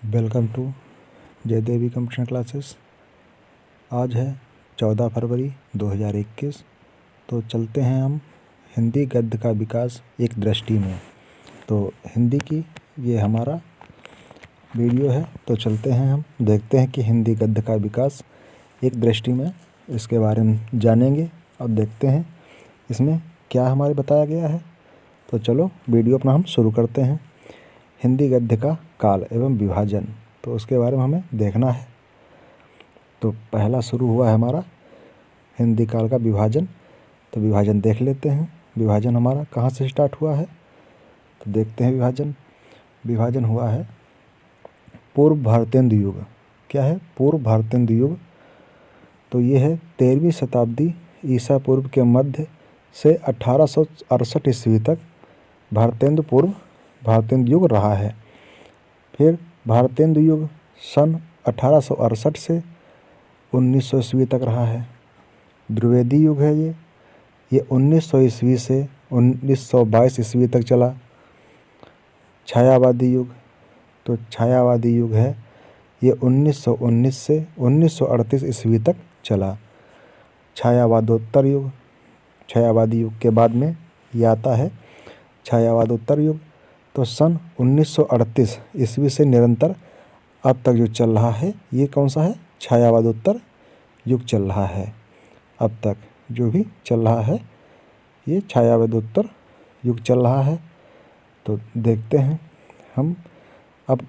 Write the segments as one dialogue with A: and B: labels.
A: Welcome to Jaidevi computer classes. आज है 14 फरवरी 2021। तो चलते हैं हम हिंदी गद्य का विकास एक दृष्टि में। तो हिंदी की ये हमारा वीडियो है। तो चलते हैं हम देखते हैं कि हिंदी गद्य का विकास एक दृष्टि में, इसके बारे में जानेंगे और देखते हैं इसमें क्या हमारे बताया गया है। तो चलो वीडियो अपना हम शुरू करते हैं। हिंदी गद्य का काल एवं विभाजन, तो उसके बारे में हमें देखना है। तो पहला शुरू हुआ है हमारा हिंदी काल का विभाजन। तो विभाजन देख लेते हैं। विभाजन हमारा कहाँ से स्टार्ट हुआ है, तो देखते हैं। विभाजन हुआ है पूर्व भारतेंदु युग। क्या है? पूर्व भारतेंदु युग। तो ये है 13वीं शताब्दी ईसा पूर्व के मध्य से 1868 ईस्वी तक भारतेंदु युग रहा है। फिर भारतेंदु युग सन 1868 से 1900 ईस्वी तक रहा है। द्विवेदी युग है ये 1900 ईस्वी से 1922 ईस्वी तक चला। छायावादी युग, तो छायावादी युग है ये 1919 से 1938 ईस्वी तक चला। छायावादोत्तर युग, छायावादी युग के बाद में ये आता है छायावादोत्तर युग। तो सन 1938 ईस्वी से निरंतर अब तक जो चल रहा है ये कौन सा है? छायावादोत्तर युग चल रहा है। अब तक जो भी चल रहा है ये छायावादोत्तर युग चल रहा है। तो देखते हैं हम अब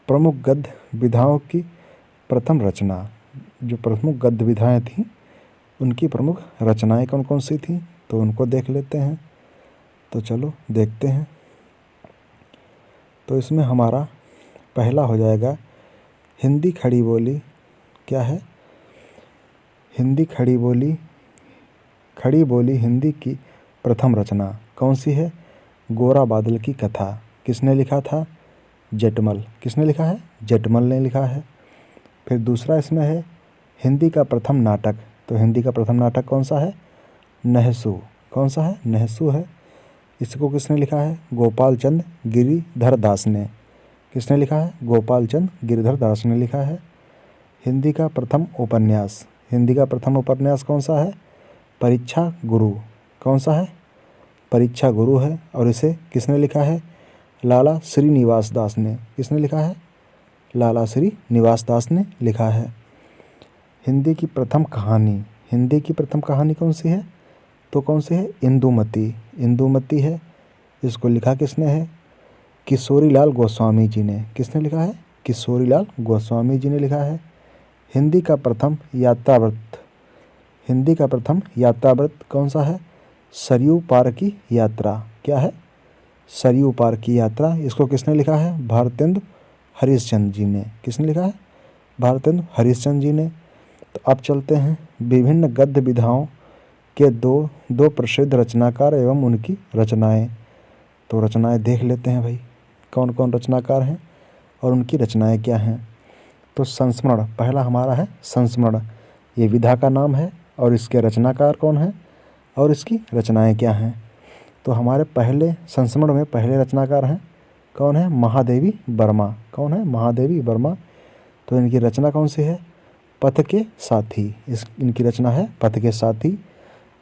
A: प्रमुख गद्य विधाओं की प्रथम रचना। जो प्रमुख गद्य विधाएँ थीं उनकी प्रमुख रचनाएं कौन कौन सी थीं, तो उनको देख लेते हैं। तो चलो देखते हैं। तो इसमें हमारा पहला हो जाएगा हिंदी खड़ी बोली। क्या है? हिंदी खड़ी बोली। खड़ी बोली हिंदी की प्रथम रचना कौन सी है? गोरा बादल की कथा। किसने लिखा था? जेठमल। किसने लिखा है? जेठमल ने लिखा है। फिर दूसरा इसमें है हिंदी का प्रथम नाटक। तो हिंदी का प्रथम नाटक कौन सा है? नहसू। कौन सा है? नहसू है। इसको किसने लिखा है? गोपाल चंद गिरिधर दास ने। किसने लिखा है? गोपाल चंद गिरिधर दास ने लिखा है। हिंदी का प्रथम उपन्यास। हिंदी का प्रथम उपन्यास कौन सा है? परीक्षा गुरु। कौन सा है? परीक्षा गुरु है। और इसे किसने लिखा है? लाला श्रीनिवास दास ने। किसने लिखा है? लाला श्रीनिवास दास ने लिखा है। हिंदी की प्रथम कहानी। हिंदी की प्रथम कहानी कौन सी है? तो कौन सी है? इंदुमती। इंदुमती है। इसको लिखा किसने है? किशोरीलाल गोस्वामी जी ने। किसने लिखा है? किशोरीलाल गोस्वामी जी ने लिखा है। हिंदी का प्रथम यात्रावृत्त। हिंदी का प्रथम यात्रावृत्त कौन सा है? सरयू पार की यात्रा। क्या है? सरयू पार की यात्रा। इसको किसने लिखा है? भारतेंदु हरिश्चंद्र जी ने। किसने लिखा है? भारतेंदु हरिश्चंद्र जी ने। तो अब चलते हैं विभिन्न गद्य विधाओं के दो प्रसिद्ध रचनाकार एवं उनकी रचनाएं। तो रचनाएं देख लेते हैं भाई, कौन कौन रचनाकार हैं और उनकी रचनाएं क्या हैं। तो संस्मरण पहला हमारा है संस्मरण। ये विधा का नाम है और इसके रचनाकार कौन हैं और इसकी रचनाएं क्या हैं। तो हमारे पहले संस्मरण में पहले रचनाकार हैं कौन है? महादेवी वर्मा। कौन है? महादेवी वर्मा। तो इनकी रचना कौन सी है? पथ के साथी। इनकी रचना है पथ के साथी।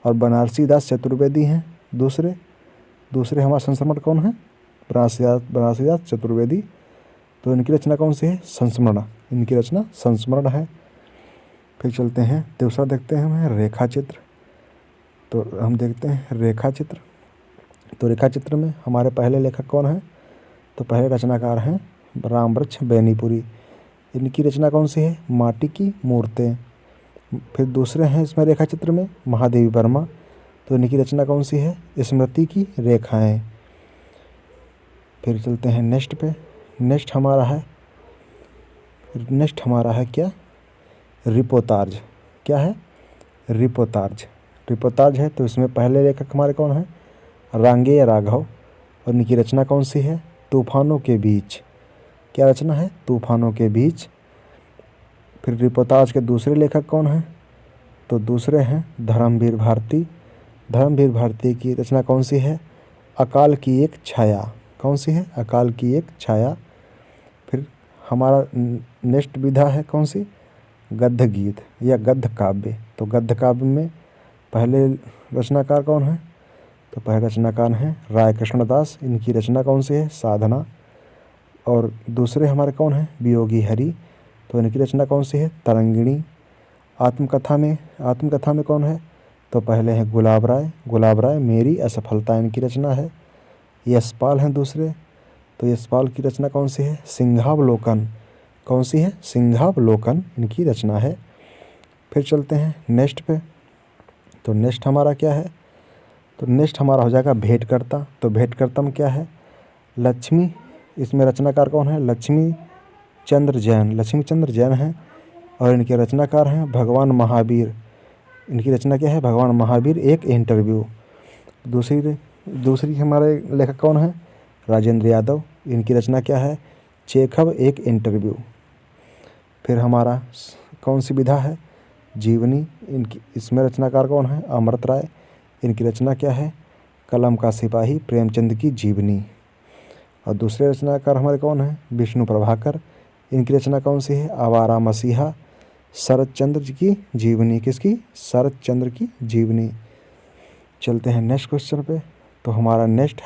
A: और बनारसी दास चतुर्वेदी हैं दूसरे हमारे संस्मरण कौन है? बनारसी दास चतुर्वेदी। तो इनकी रचना कौन सी है? संस्मरण। इनकी रचना संस्मरण है। फिर चलते हैं दूसरा देखते हैं हम रेखा चित्र। तो हम देखते हैं रेखा चित्र। तो रेखा चित्र में हमारे पहले लेखक कौन है? तो पहले रचनाकार हैं रामवृक्ष बेनीपुरी। इनकी रचना कौन सी है? माटी की मूर्तें। फिर दूसरे हैं इसमें रेखा चित्र में महादेवी वर्मा। तो इनकी रचना कौन सी है? स्मृति की रेखाएं। फिर चलते हैं नेक्स्ट पे। नेक्स्ट हमारा है क्या? रिपोर्ताज। क्या है? रिपोर्ताज है। तो इसमें पहले लेखक हमारे कौन है? रांगेय राघव। और इनकी रचना कौन सी है? तूफानों के बीच। क्या रचना है? तूफानों के बीच। फिर रिपोर्ताज के दूसरे लेखक कौन हैं? तो दूसरे हैं धर्मवीर भारती। धर्मवीर भारती की रचना कौन सी है? अकाल की एक छाया। कौन सी है? अकाल की एक छाया। फिर हमारा नेक्स्ट विधा है कौन सी, गद्य गीत या गद्य काव्य। तो गद्य काव्य में पहले रचनाकार कौन है, तो पहले रचनाकार हैं राय कृष्णदास, इनकी रचना कौन सी है, साधना। और दूसरे हमारे कौन हैं, वियोगी हरि, तो इनकी रचना कौन सी है, तरंगिणी। आत्मकथा में कौन है, तो पहले हैं गुलाब राय मेरी असफलता इनकी रचना है। यशपाल हैं दूसरे, तो यशपाल की रचना कौन सी है, सिंहावलोकन। कौन सी है, सिंहावलोकन इनकी रचना है। फिर चलते हैं नेक्स्ट पे। तो नेक्स्ट हमारा क्या है, तो नेक्स्ट हमारा हो जाएगा भेंटकर्ता। तो भेंटकर्ता में क्या है, लक्ष्मी, इसमें रचनाकार कौन है, लक्ष्मी चंद्र जैन हैं और इनके रचनाकार हैं भगवान महावीर। इनकी रचना क्या है, भगवान महावीर एक इंटरव्यू। दूसरी हमारे लेखक कौन है, राजेंद्र यादव, इनकी रचना क्या है, चेखव एक इंटरव्यू। फिर हमारा कौन सी विधा है, जीवनी, इनकी इसमें रचनाकार कौन है, अमृत राय, इनकी रचना क्या है, कलम का सिपाही प्रेमचंद की जीवनी। और दूसरे रचनाकार हमारे कौन हैं, विष्णु प्रभाकर, इनकी रचना कौन सी है, आवारा मसीहा, शरद चंद्र की जीवनी। किसकी, शरद चंद्र की जीवनी। चलते हैं नेक्स्ट क्वेश्चन पे। तो हमारा नेक्स्ट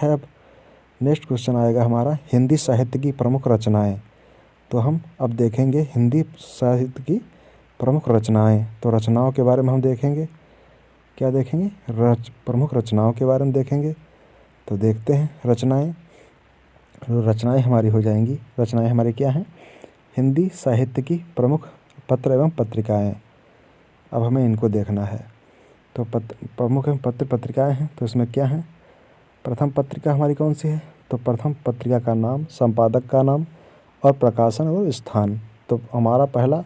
A: क्वेश्चन आएगा हमारा हिंदी साहित्य की प्रमुख रचनाएं। तो हम अब देखेंगे हिंदी साहित्य की प्रमुख रचनाएं। तो रचनाओं के बारे में हम देखेंगे, क्या देखेंगे, प्रमुख रचनाओं के बारे में देखेंगे। तो देखते हैं रचनाएं हमारी हो जाएंगी। रचनाएं हमारी क्या हैं, हिंदी साहित्य की प्रमुख पत्र एवं पत्रिकाएं। अब हमें इनको देखना है। तो प्रमुख पत्र पत्रिकाएं हैं, तो इसमें क्या है, प्रथम पत्रिका हमारी कौन सी है, तो प्रथम पत्रिका का नाम, संपादक का नाम और प्रकाशन और स्थान। तो हमारा पहला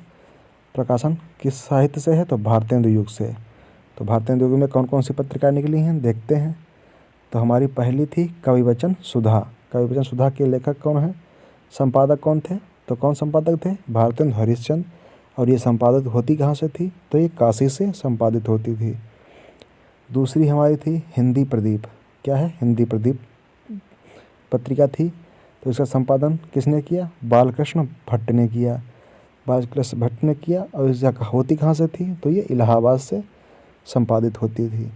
A: प्रकाशन किस साहित्य से है, तो भारतेंदु युग से। तो भारतेंदु युग में कौन कौन सी पत्रिकाएं निकली हैं, देखते हैं। तो हमारी पहली थी कविवचन सुधा के लेखक कौन है, संपादक कौन थे, तो कौन संपादक थे, भारतेंदु हरिश्चंद्र। और ये संपादित होती कहाँ से थी, तो ये काशी से संपादित होती थी। दूसरी हमारी थी हिंदी प्रदीप, क्या है, हिंदी प्रदीप पत्रिका थी। तो इसका संपादन किसने किया, बालकृष्ण भट्ट ने किया। और इस जगह होती कहाँ से थी, तो ये इलाहाबाद से संपादित होती थी।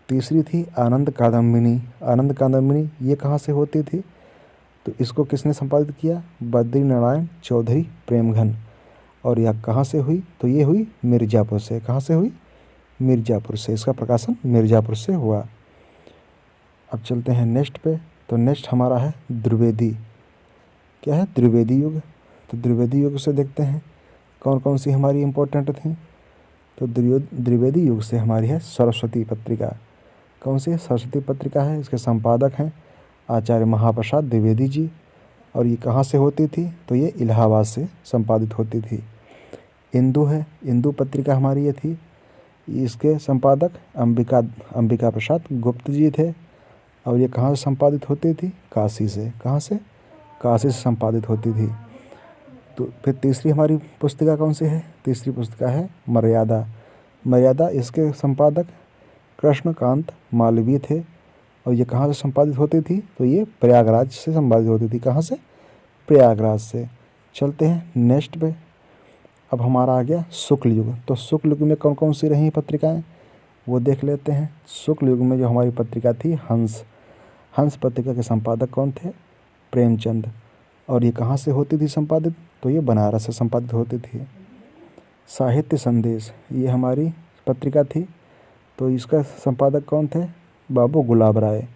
A: तीसरी थी आनंद कादम्बिनी, ये कहाँ से होती थी, तो इसको किसने संपादित किया, बद्री नारायण चौधरी प्रेमघन। और यह कहाँ से हुई, तो ये हुई मिर्ज़ापुर से। कहाँ से हुई, मिर्ज़ापुर से। इसका प्रकाशन मिर्ज़ापुर से हुआ। अब चलते हैं नेक्स्ट पे। तो नेक्स्ट हमारा है द्विवेदी, क्या है, द्विवेदी युग। तो द्विवेदी युग से देखते हैं कौन कौन सी हमारी इम्पोर्टेंट थी। तो द्विवेदी युग से हमारी है सरस्वती पत्रिका। कौन सी है, सरस्वती पत्रिका है। इसके संपादक हैं आचार्य महाप्रसाद द्विवेदी जी। और ये कहाँ से होती थी, तो ये इलाहाबाद से संपादित होती थी। इंदु पत्रिका हमारी ये थी। इसके संपादक अंबिका प्रसाद गुप्त जी थे। और ये कहाँ से संपादित होती थी, काशी से। कहाँ से, काशी से संपादित होती थी। तो फिर तीसरी हमारी पुस्तिका कौन सी है, तीसरी पुस्तिका है मर्यादा। इसके संपादक कृष्णकांत मालवीय थे। और ये कहाँ से संपादित होती थी, तो ये प्रयागराज से संपादित होती थी। कहाँ से, प्रयागराज से। चलते हैं नेक्स्ट पे। अब हमारा आ गया शुक्ल युग। तो शुक्ल युग में कौन कौन सी रही पत्रिकाएं, वो देख लेते हैं। शुक्ल युग में जो हमारी पत्रिका थी हंस पत्रिका के संपादक कौन थे, प्रेमचंद। और ये कहाँ से होती थी संपादित, तो ये बनारस से संपादित होती थी। साहित्य संदेश, ये हमारी पत्रिका थी। तो इसका संपादक कौन थे, बाबू गुलाब राय।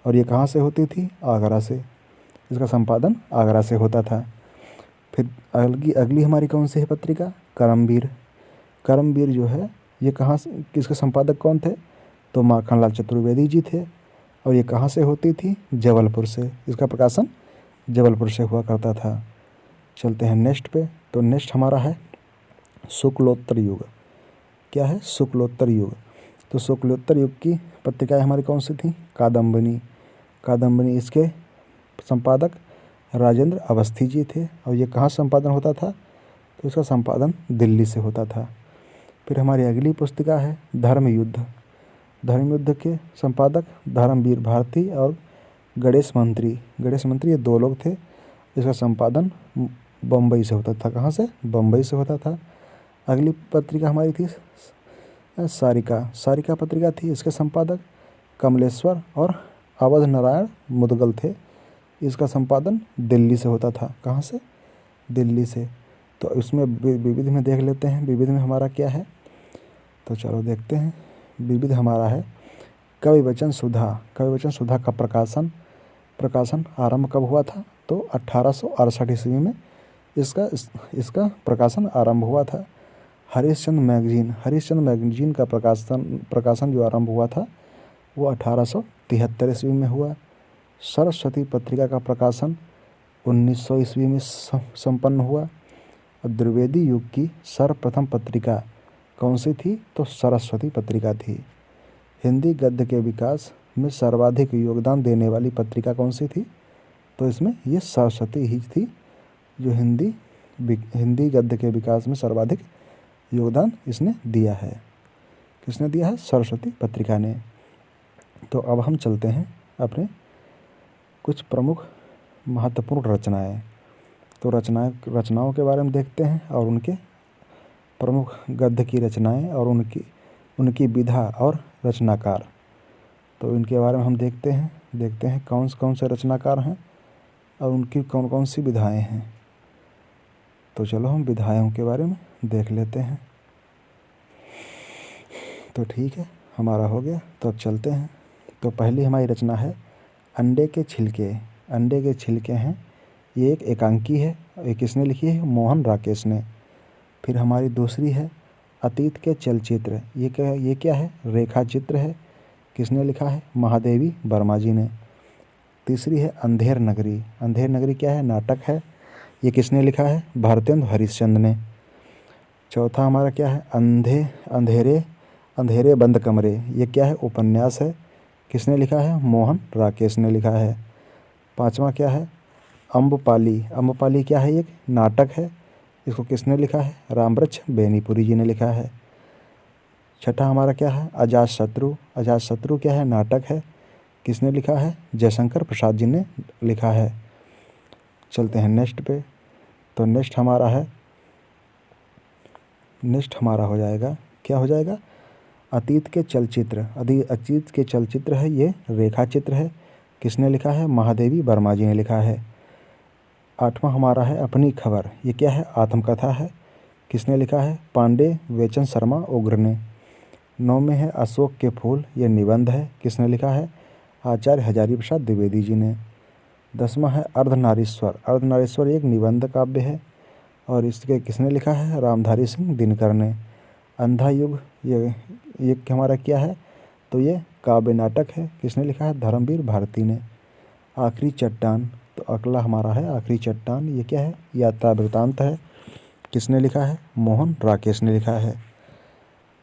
A: और ये कहाँ से होती थी, आगरा से। इसका संपादन आगरा से होता था। फिर अगली हमारी कौन सी है पत्रिका, करमवीर जो है, ये कहाँ से, किसके संपादक कौन थे, तो माखनलाल चतुर्वेदी जी थे। और ये कहाँ से होती थी, जबलपुर से। इसका प्रकाशन जबलपुर से हुआ करता था। चलते हैं नेक्स्ट पे। तो नेक्स्ट हमारा है शुक्लोत्तर युग, क्या है, शुक्लोत्तर युग। तो शुक्लोत्तर युग की पत्रिकाएं हमारी कौन सी थी, कादम्बिनी। इसके संपादक राजेंद्र अवस्थी जी थे। और ये कहाँ संपादन होता था, तो इसका संपादन दिल्ली से होता था। फिर हमारी अगली पुस्तिका है धर्मयुद्ध के संपादक धर्मवीर भारती और गणेश मंत्री, ये दो लोग थे। इसका संपादन बम्बई से होता था। कहाँ से? बम्बई से होता था। अगली पत्रिका हमारी थी सारिका। सारिका पत्रिका थी, इसके संपादक कमलेश्वर और अवध नारायण मुदगल थे। इसका संपादन दिल्ली से होता था। कहाँ से? दिल्ली से। तो इसमें विविध में देख लेते हैं, विविध में हमारा क्या है। तो चलो देखते हैं। विविध हमारा है कवि वचन सुधा। कवि वचन सुधा का प्रकाशन आरंभ कब हुआ था? तो 1868 ईस्वी में इसका प्रकाशन आरंभ हुआ था। हरिश्चंद्र मैगजीन का प्रकाशन जो आरंभ हुआ था वो 1873 ईस्वी में हुआ। सरस्वती पत्रिका का प्रकाशन 1900 ईस्वी में संपन्न हुआ। द्विवेदी युग की सर्वप्रथम पत्रिका कौन सी थी? तो सरस्वती पत्रिका थी। हिंदी गद्य के विकास में सर्वाधिक योगदान देने वाली पत्रिका कौन सी थी? तो इसमें ये सरस्वती ही थी जो हिंदी गद्य के विकास में सर्वाधिक योगदान इसने दिया है। किसने दिया है? सरस्वती पत्रिका ने। तो अब हम चलते हैं अपने कुछ प्रमुख महत्वपूर्ण रचनाएं। तो रचनाओं के बारे में देखते हैं और उनके प्रमुख गद्य की रचनाएं और उनकी विधा और रचनाकार। तो इनके बारे में हम देखते हैं कौन कौन से रचनाकार हैं और उनकी कौन कौन सी विधाएं हैं। तो चलो हम विधाओं के बारे में देख लेते हैं। तो ठीक है, हमारा हो गया। तो अब चलते हैं। तो पहली हमारी रचना है अंडे के छिलके। अंडे के छिलके हैं, ये एक एकांकी है। ये किसने लिखी है? मोहन राकेश ने। फिर हमारी दूसरी है अतीत के चलचित्र। ये क्या है? रेखा चित्र है। किसने लिखा है? महादेवी वर्मा जी ने। तीसरी है अंधेर नगरी। अंधेर नगरी क्या है? नाटक है। ये किसने लिखा है? भारतेंदु हरिश्चंद्र ने। चौथा हमारा क्या है? अंधेरे बंद कमरे। ये क्या है? उपन्यास है। किसने लिखा है? मोहन राकेश ने लिखा है। पांचवा क्या है? अम्बपाली। अम्बपाली क्या है? एक नाटक है। इसको किसने लिखा है? रामवृक्ष बेनीपुरी जी ने लिखा है। छठा हमारा क्या है? अजातशत्रु। अजातशत्रु क्या है? नाटक है। किसने लिखा है? जयशंकर प्रसाद जी ने लिखा है। चलते हैं नेक्स्ट पे। तो नेक्स्ट हमारा हो जाएगा, क्या हो जाएगा? अतीत के चलचित्र। अतीत के चलचित्र है, ये रेखा चित्र है। किसने लिखा है? महादेवी वर्मा जी ने लिखा है। आठवां हमारा है अपनी खबर। ये क्या है? आत्मकथा है। किसने लिखा है? पांडे वेचन शर्मा उग्र ने। 9 में है अशोक के फूल। ये निबंध है। किसने लिखा है? आचार्य हजारी प्रसाद द्विवेदी जी ने। 10वां है अर्धनारीश्वर। अर्धनारीश्वर एक निबंध काव्य है और इसके किसने लिखा है? रामधारी सिंह दिनकर ने। अंधा युग ये हमारा क्या है? तो ये काव्य नाटक है। किसने लिखा है? धर्मवीर भारती ने। आखिरी चट्टान। तो अगला हमारा है आखिरी चट्टान। ये क्या है? यात्रा वृतांत है। किसने लिखा है? मोहन राकेश ने लिखा है।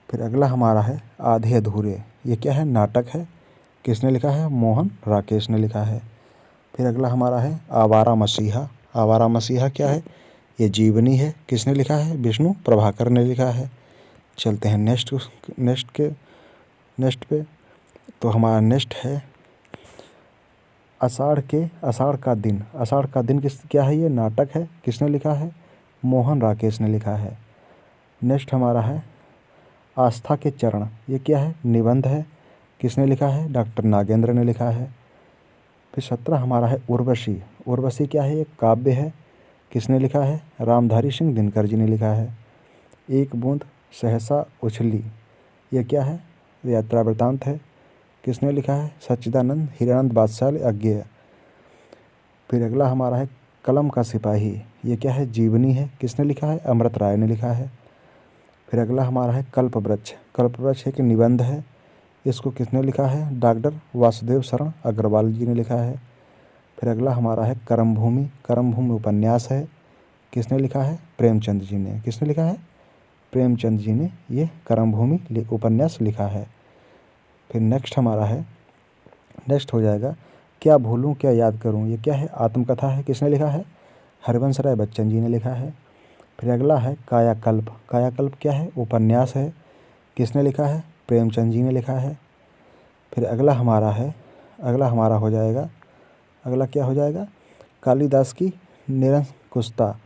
A: फिर अगला हमारा है आधे अधूरे। ये क्या है? नाटक है। किसने लिखा है? मोहन राकेश ने लिखा है। फिर अगला हमारा है आवारा मसीहा। आवारा मसीहा क्या है? ये जीवनी है। किसने लिखा है? विष्णु प्रभाकर ने लिखा है। चलते हैं नेक्स्ट पे। तो हमारा नेक्स्ट है आषाढ़ का दिन। आषाढ़ का दिन क्या है? ये नाटक है। किसने लिखा है? मोहन राकेश ने लिखा है। नेक्स्ट हमारा है आस्था के चरण। ये क्या है? निबंध है। किसने लिखा है? डॉक्टर नागेंद्र ने लिखा है। फिर 17 हमारा है उर्वशी। उर्वशी क्या है? एक काव्य है। किसने लिखा है? रामधारी सिंह दिनकर जी ने लिखा है। एक बूंद सहसा उछली। ये क्या है? यात्रा वृतांत है। किसने लिखा है? सच्चिदानंद हीरानंद बादशाह अज्ञेय। फिर अगला हमारा है कलम का सिपाही। ये क्या है? जीवनी है। किसने लिखा है? अमृत राय ने लिखा है। फिर अगला हमारा है कल्पवृक्ष। कल्पवृक्ष एक निबंध है। इसको किसने लिखा है? डॉक्टर वासुदेव शरण अग्रवाल जी ने लिखा है। फिर अगला हमारा है कर्मभूमि। कर्मभूमि उपन्यास है। किसने लिखा है? प्रेमचंद जी ने। किसने लिखा है? प्रेमचंद जी ने ये कर्मभूमि उपन्यास लिखा है। फिर नेक्स्ट हो जाएगा क्या भूलूं क्या याद करूं। ये क्या है? आत्मकथा है। किसने लिखा है? हरिवंश राय बच्चन जी ने लिखा है। फिर अगला है कायाकल्प। कायाकल्प क्या है? उपन्यास है। किसने लिखा है? प्रेमचंद जी ने लिखा है। फिर अगला हमारा हो जाएगा, अगला क्या हो जाएगा? कालिदास की निरंकुशता।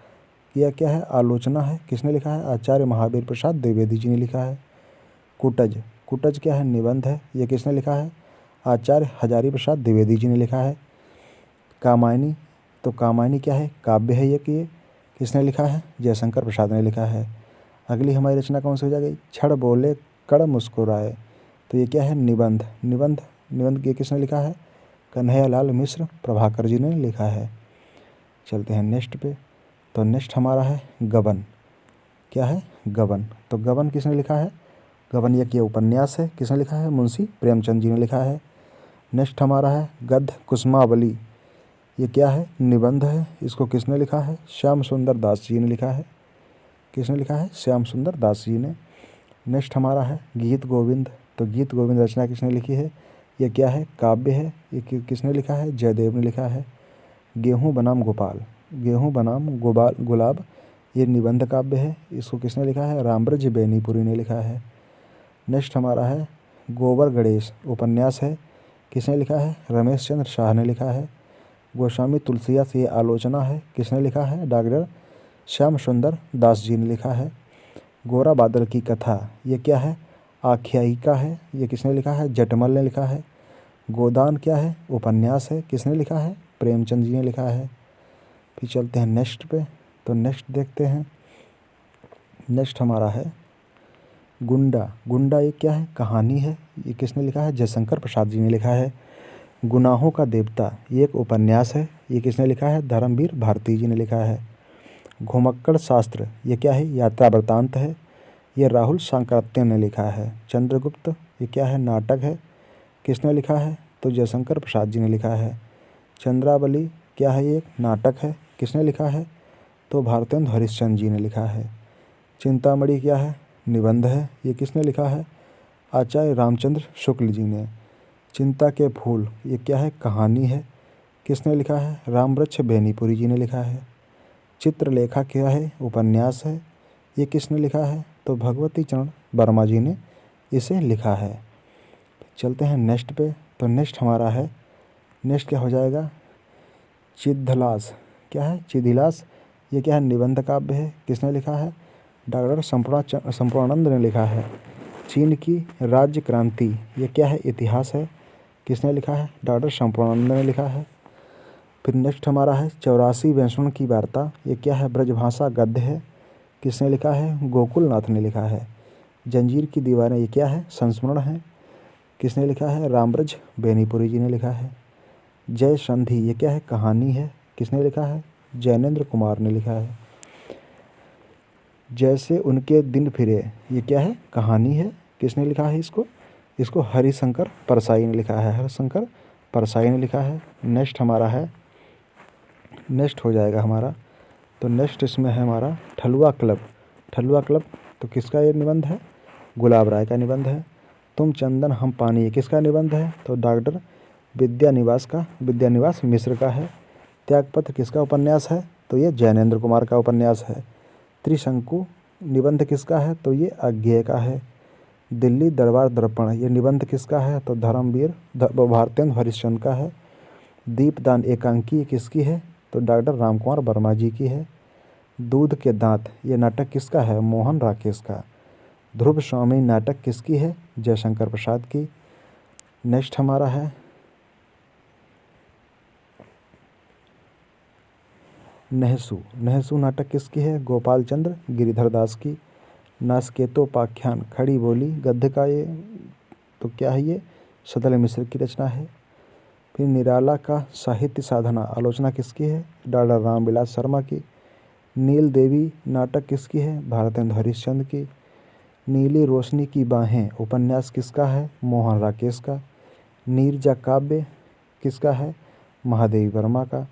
A: यह क्या है? आलोचना है। किसने लिखा है? आचार्य महावीर प्रसाद द्विवेदी जी ने लिखा है। कुटज, कुटज क्या है? निबंध है। ये किसने लिखा है? आचार्य हजारी प्रसाद द्विवेदी जी ने लिखा है। कामायनी, तो कामायनी क्या है? काव्य है। ये किसने लिखा है? जयशंकर प्रसाद ने लिखा है। अगली हमारी रचना कौन सी हो जाएगी? छड़ बोले कड़ मुस्कुराए, तो ये क्या है? निबंध। निबंध निबंध ये किसने लिखा है? कन्हैयालाल मिश्र प्रभाकर जी ने लिखा है। चलते हैं नेक्स्ट पे। तो नेक्स्ट हमारा है गबन। क्या है? गबन। तो गबन किसने लिखा है? गबन ये उपन्यास है। किसने लिखा है? मुंशी प्रेमचंद जी ने लिखा है। नेक्स्ट हमारा है गद्य कुसुमावली। ये क्या है? निबंध है। इसको किसने लिखा है? श्याम सुंदर दास जी ने लिखा है। किसने लिखा है? श्याम सुंदर दास जी ने। नेक्स्ट हमारा है गीत गोविंद। तो गीत गोविंद रचना किसने लिखी है? ये क्या है? काव्य है। ये किसने लिखा है? जयदेव ने लिखा है। गेहूँ बनाम गोपाल, गेहूँ बनाम गुलाब, ये निबंध काव्य है। इसको किसने लिखा है? रामब्रज बेनीपुरी ने लिखा है। नेक्स्ट हमारा है गोबर गणेश, उपन्यास है। किसने लिखा है? रमेश चंद्र शाह ने लिखा है। गोस्वामी तुलसीदास, ये आलोचना है। किसने लिखा है? डॉक्टर श्याम सुंदर दास जी ने लिखा है। गोरा बादल की कथा, ये क्या है? आख्यायिका है। ये किसने लिखा है? जटमल ने लिखा है। गोदान क्या है? उपन्यास है। किसने लिखा है? प्रेमचंद जी ने लिखा है। फिर चलते हैं नेक्स्ट पे। तो नेक्स्ट देखते हैं। नेक्स्ट हमारा है गुंडा। गुंडा ये क्या है? कहानी है। ये किसने लिखा है? जयशंकर प्रसाद जी ने लिखा है। गुनाहों का देवता, ये एक उपन्यास है। ये किसने लिखा है? धर्मवीर भारती जी ने लिखा है। घुमक्कड़ शास्त्र, ये क्या है? यात्रा वृत्तांत है। ये राहुल सांकृत्य ने लिखा है। चंद्रगुप्त, ये क्या है? नाटक है। किसने लिखा है? तो जयशंकर प्रसाद जी ने लिखा है। चंद्रावली क्या है? ये एक नाटक है। किसने लिखा है? तो भारतेंदु हरिश्चंद्र जी ने लिखा है। चिंतामणि क्या है? निबंध है। ये किसने लिखा है? आचार्य रामचंद्र शुक्ल जी ने। चिंता के फूल, ये क्या है? कहानी है। किसने लिखा है? रामवृक्ष बेनीपुरी जी ने लिखा है। चित्रलेखा क्या है? उपन्यास है। ये किसने लिखा है? तो भगवती चरण वर्मा जी ने इसे लिखा है। चलते हैं नेक्स्ट पे। तो नेक्स्ट हमारा है, नेक्स्ट क्या हो जाएगा? चिद्दलास। क्या है? चिदिलास, ये क्या है? निबंध काव्य है। किसने लिखा है? डॉक्टर संपूर्णानंद ने लिखा है। चीन की राज्य क्रांति, ये क्या है? इतिहास है। किसने लिखा है? डॉक्टर संपूर्णानंद ने लिखा है। फिर नेक्स्ट हमारा है 84 वैष्णव की वार्ता। ये क्या है? ब्रजभाषा गद्य है। किसने लिखा है? गोकुलनाथ ने लिखा है। जंजीर की दीवारें, ये क्या है? संस्मरण है। किसने लिखा है? रामब्रज बेनीपुरी जी ने लिखा है। जय संधि, ये क्या है? कहानी है। किसने लिखा है? जैनेन्द्र कुमार ने लिखा है। जैसे उनके दिन फिरे, ये क्या है? कहानी है। किसने लिखा है इसको? इसको हरिशंकर परसाई ने लिखा है। हरिशंकर परसाई ने लिखा है। नेक्स्ट हमारा है, नेक्स्ट हो जाएगा हमारा, तो नेक्स्ट इसमें है हमारा ठलुआ क्लब। ठलुआ क्लब, तो किसका ये निबंध है? गुलाब राय का निबंध है। तुम चंदन हम पानी, ये किसका निबंध है? तो डॉक्टर विद्यानिवास मिश्र का है। त्यागपत्र किसका उपन्यास है? तो ये जैनेन्द्र कुमार का उपन्यास है। त्रिशंकु निबंध किसका है? तो ये अज्ञेय का है। दिल्ली दरबार दर्पण, ये निबंध किसका है? तो धर्मवीर भारतेंदु हरिश्चंद्र का है। दीपदान एकांकी, ये किसकी है? तो डॉक्टर रामकुमार वर्मा जी की है। दूध के दांत, ये नाटक किसका है? मोहन राकेश का। ध्रुव स्वामी नाटक किसकी है? जयशंकर प्रसाद की। नेक्स्ट हमारा है नहसू। नहसू नाटक किसकी है? गोपाल चंद्र गिरिधर दास की। नासकेतोपाख्यान, खड़ी बोली गद्य का ये, तो क्या है? ये सदल मिश्र की रचना है। फिर निराला का साहित्य साधना, आलोचना किसकी है? डॉक्टर रामविलास शर्मा की। नील देवी नाटक किसकी है? भारतेंदु हरिश्चंद्र की। नीली रोशनी की बाहें, उपन्यास किसका है? मोहन राकेश का। नीरजा काव्य किसका है? महादेवी वर्मा का।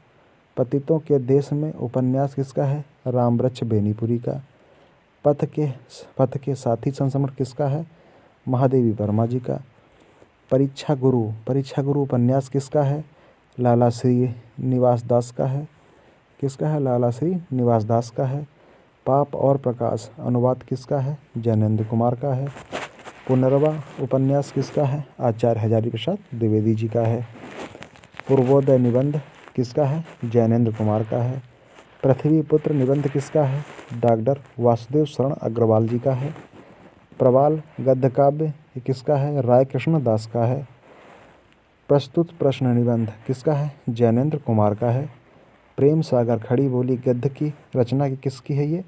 A: पतितों के देश में, उपन्यास किसका है? रामवृक्ष बेनीपुरी का। पथ के साथी संस्मरण किसका है? महादेवी वर्मा जी का। परीक्षा गुरु उपन्यास किसका है? लाला श्री निवास दास का है। किसका है? लाला श्री निवास दास का है। पाप और प्रकाश अनुवाद किसका है? जैनेन्द्र कुमार का है। पुनर्वा उपन्यास किसका है? आचार्य हजारी प्रसाद द्विवेदी जी का है। पूर्वोदय निबंध किसका है? जैनेन्द्र कुमार का है। पृथ्वीपुत्र निबंध किसका है? डॉक्टर वासुदेव शरण अग्रवाल जी का है। प्रवाल गद्य काव्य ये किसका है? राय कृष्ण दास का है। प्रस्तुत प्रश्न निबंध किसका है? जैनेन्द्र कुमार का है। प्रेम सागर खड़ी बोली गद्य की रचना किसकी है? ये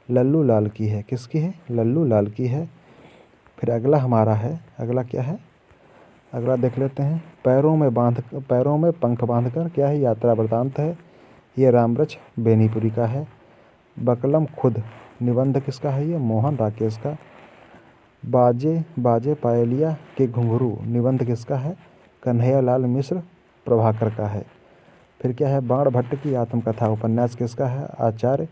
A: लल्लू लाल की है। किसकी है? लल्लू लाल की है। फिर अगला हमारा है, अगला क्या है? अगला देख लेते हैं। पैरों में पंख बांधकर क्या है? यात्रा वृतांत है। ये रामवृक्ष बेनीपुरी का है। बकलम खुद निबंध किसका है? ये मोहन राकेश का। बाजे बाजे पायलिया के घुंघरू निबंध किसका है? कन्हैयालाल मिश्र प्रभाकर का है। फिर क्या है? बाण भट्ट की आत्मकथा उपन्यास किसका है? आचार्य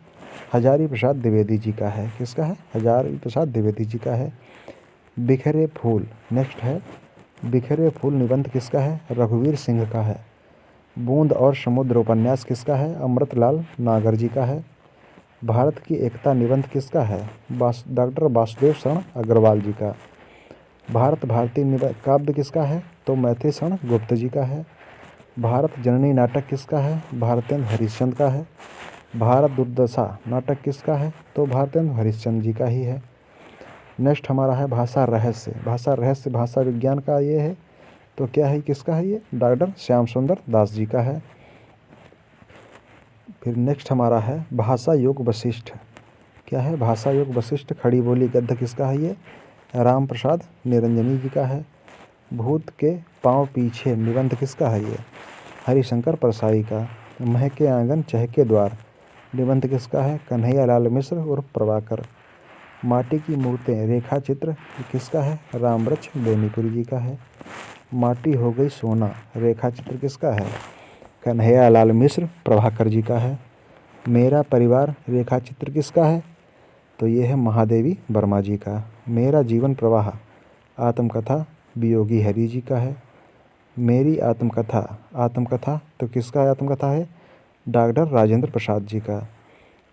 A: हजारी प्रसाद द्विवेदी जी का है। किसका है? हजारी प्रसाद द्विवेदी जी का है। बिखरे फूल नेक्स्ट है। बिखरे फूल निबंध किसका है? रघुवीर सिंह का है। बूंद और समुद्र उपन्यास किसका है? अमृतलाल नागर जी का है। भारत की एकता निबंध किसका है? डॉक्टर वासुदेव शरण अग्रवाल जी का। भारत भारती काव्य किसका है? तो मैथिली शरण गुप्त जी का है। भारत जननी नाटक किसका है? भारतेंद्र हरिश्चंद्र का है। भारत दुर्दशा नाटक किसका है? तो भारतेंद्र हरिश्चंद्र जी का ही है। नेक्स्ट हमारा है भाषा रहस्य। भाषा रहस्य भाषा विज्ञान का ये है, तो क्या है? किसका है ये? डॉक्टर श्याम सुंदर दास जी का है। फिर नेक्स्ट हमारा है भाषा योग वशिष्ठ। क्या है? भाषा योग वशिष्ठ खड़ी बोली गद्य किसका है? ये राम प्रसाद निरंजनी जी का है। भूत के पाँव पीछे निबंध किसका है? ये हरिशंकर परसाई का। महके आंगन चहके द्वार निबंध किसका है? कन्हैयालाल मिश्र और प्रभाकर। माटी की मूर्तें रेखा चित्र किसका है? रामवृक्ष बेनीपुरी जी का है। माटी हो गई सोना रेखा चित्र किसका है? कन्हैयालाल मिश्र प्रभाकर जी का है। मेरा परिवार रेखा चित्र किसका है? तो ये है महादेवी वर्मा जी का। मेरा जीवन प्रवाह आत्मकथा वियोगी हरि जी का है। मेरी आत्मकथा तो किसका आत्मकथा है? डॉक्टर राजेंद्र प्रसाद जी का।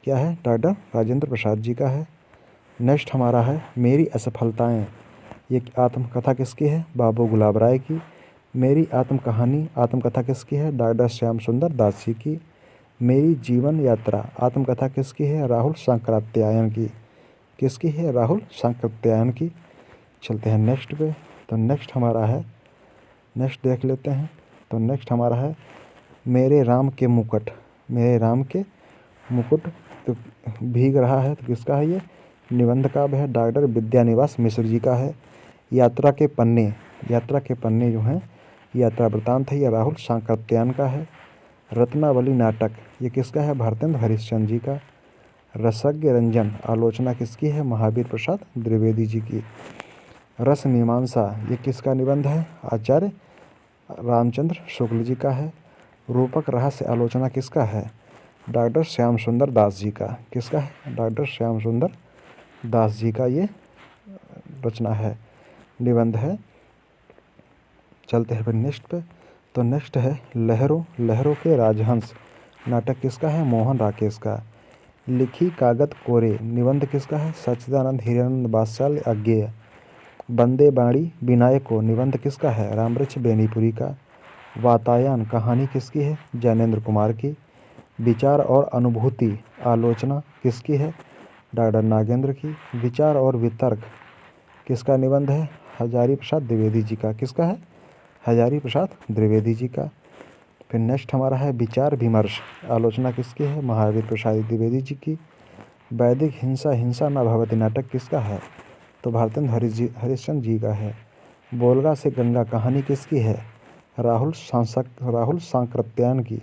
A: क्या है? डॉक्टर राजेंद्र प्रसाद जी का है। नेक्स्ट हमारा है मेरी असफलताएं। ये आत्मकथा किसकी है? बाबू गुलाब राय की। मेरी आत्मकहानी आत्मकथा किसकी है? डॉक्टर श्याम सुंदर दास जी की। मेरी जीवन यात्रा आत्मकथा किसकी है? राहुल सांकृत्यायन की। किसकी है? राहुल सांकृत्यायन की। चलते हैं नेक्स्ट पे। तो नेक्स्ट हमारा है, नेक्स्ट देख लेते हैं। तो नेक्स्ट हमारा है मेरे राम के मुकुट। मेरे राम के मुकुट तो भीग रहा है, तो किसका है? ये निबंध काव्य है। डॉक्टर विद्यानिवास मिश्र जी का है। यात्रा के पन्ने जो हैं यात्रा वृतांत है, यह राहुल सांकृत्यायन का है। रत्नावली नाटक ये किसका है? भारतेंद्र हरिश्चंद्र जी का। रसज्ञ रंजन आलोचना किसकी है? महावीर प्रसाद द्विवेदी जी की। रस मीमांसा ये किसका निबंध है? आचार्य रामचंद्र शुक्ल जी का है। रूपक रहस्य आलोचना किसका है? डॉक्टर श्याम सुंदर दास जी का। किसका है? डॉक्टर श्याम सुंदर दास जी का ये रचना है, निबंध है। चलते हैं फिर नेक्स्ट पे। तो नेक्स्ट है लहरों के राजहंस नाटक किसका है? मोहन राकेश का। लिखी कागत कोरे निबंध किसका है? सच्चिदानंद हिरानंद बादशाह अज्ञेय। बंदे बाणी विनायको निबंध किसका है? रामवृक्ष बेनीपुरी का। वातायन कहानी किसकी है? जैनेन्द्र कुमार की। विचार और अनुभूति आलोचना किसकी है? डॉक्टर नागेंद्र की। विचार और वितर्क किसका निबंध है? हजारी प्रसाद द्विवेदी जी का। किसका है? हजारी प्रसाद द्विवेदी जी का। फिर नेक्स्ट हमारा है विचार विमर्श आलोचना किसकी है? महावीर प्रसाद द्विवेदी जी की। वैदिक हिंसा न भवति नाटक किसका है? तो भारतेंद्र हरिश्चंद्र जी का है। बोलगा से गंगा कहानी किसकी है? राहुल सांकृत्यायन की।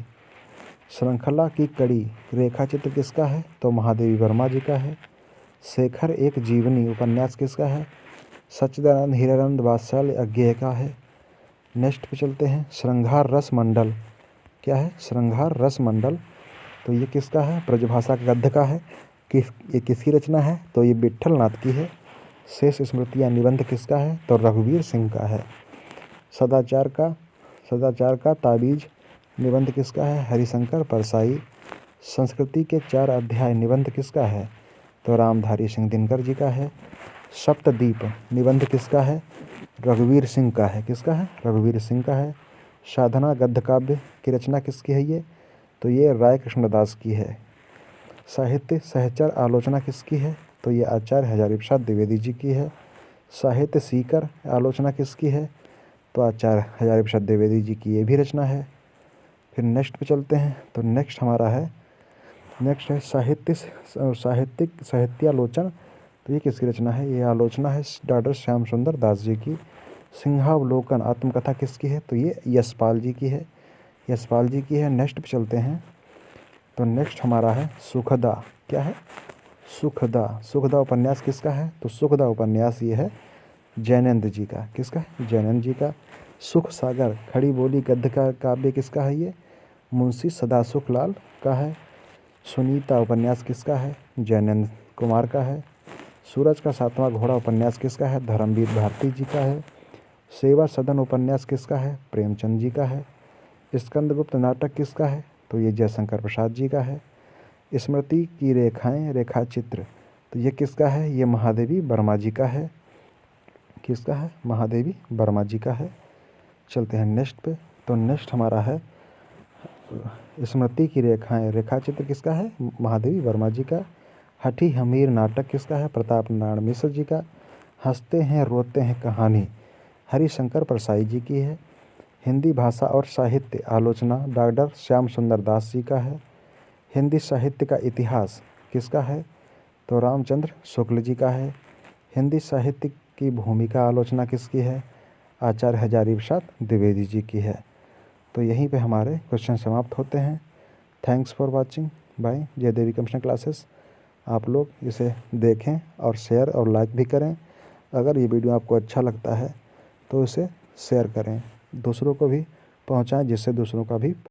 A: श्रृंखला की कड़ी रेखा चित्र किसका है? तो महादेवी वर्मा जी का है। शेखर एक जीवनी उपन्यास किसका है? सच्चिदानंद हिरानंद बादशाह अज्ञेय का है। नेक्स्ट पे चलते हैं श्रृंगार रस मंडल। क्या है? श्रृंगार रस मंडल तो ये किसका है? ब्रजभाषा का गद्य का है। ये किसकी रचना है? तो ये विट्ठल नाथ की है। शेष स्मृतियाँ निबंध किसका है? तो रघुवीर सिंह का है। सदाचार का ताबीज निबंध किसका है? हरिशंकर परसाई। संस्कृति के 4 अध्याय निबंध किसका है? तो रामधारी सिंह दिनकर जी का है। सप्तद्वीप निबंध किसका है? रघुवीर सिंह का है। किसका है? रघुवीर सिंह का है। साधना गद्य काव्य की रचना किसकी है? ये तो ये राय कृष्णदास की है। साहित्य सहचर आलोचना किसकी है? तो ये आचार्य हजारी प्रसाद द्विवेदी जी की है। साहित्य सीकर आलोचना किसकी है? तो आचार्य हजारी प्रसाद द्विवेदी जी की ये भी रचना है। फिर नेक्स्ट पे चलते हैं। तो नेक्स्ट है साहित्यालोचन। तो ये किसकी रचना है? ये आलोचना है डॉक्टर श्याम सुंदर दास जी की। सिंहावलोकन आत्मकथा किसकी है? तो ये यशपाल जी की है। नेक्स्ट पे चलते हैं। तो नेक्स्ट हमारा है सुखदा। क्या है? सुखदा उपन्यास किसका है? तो सुखदा उपन्यास ये है जैनेंद्र जी का। किसका है? जैनेंद्र जी का। सुख सागर खड़ी बोली गद्य का काव्य किसका है? ये मुंशी सदासुख लाल का है। सुनीता उपन्यास किसका है? जैनेंद्र कुमार का है। सूरज का सातवां घोड़ा उपन्यास किसका है? धर्मवीर भारती जी का है। सेवा सदन उपन्यास किसका है? प्रेमचंद जी का है। स्कंदगुप्त नाटक किसका है? तो ये जयशंकर प्रसाद जी का है। स्मृति की रेखाएं रेखाचित्र तो ये किसका है? ये महादेवी वर्मा जी का है। किसका है? महादेवी वर्मा जी का है। चलते हैं नेक्स्ट पे। तो नेक्स्ट हमारा है स्मृति की रेखाएं रेखाचित्र किसका है? महादेवी वर्मा जी का। हठी हमीर नाटक किसका है? प्रताप नारायण मिश्र जी का। हंसते हैं रोते हैं कहानी हरिशंकर परसाई जी की है। हिंदी भाषा और साहित्य आलोचना डॉक्टर श्याम सुंदर दास जी का है। हिंदी साहित्य का इतिहास किसका है? तो रामचंद्र शुक्ल जी का है। हिंदी साहित्य की भूमिका आलोचना किसकी है? आचार्य हजारी प्रसाद द्विवेदी जी की है। तो यहीं पे हमारे क्वेश्चन समाप्त होते हैं। थैंक्स फॉर वाचिंग बाय जय देवी कंप्यूटर क्लासेस। आप लोग इसे देखें और शेयर और लाइक भी करें। अगर ये वीडियो आपको अच्छा लगता है तो इसे शेयर करें, दूसरों को भी पहुंचाएं, जिससे दूसरों का भी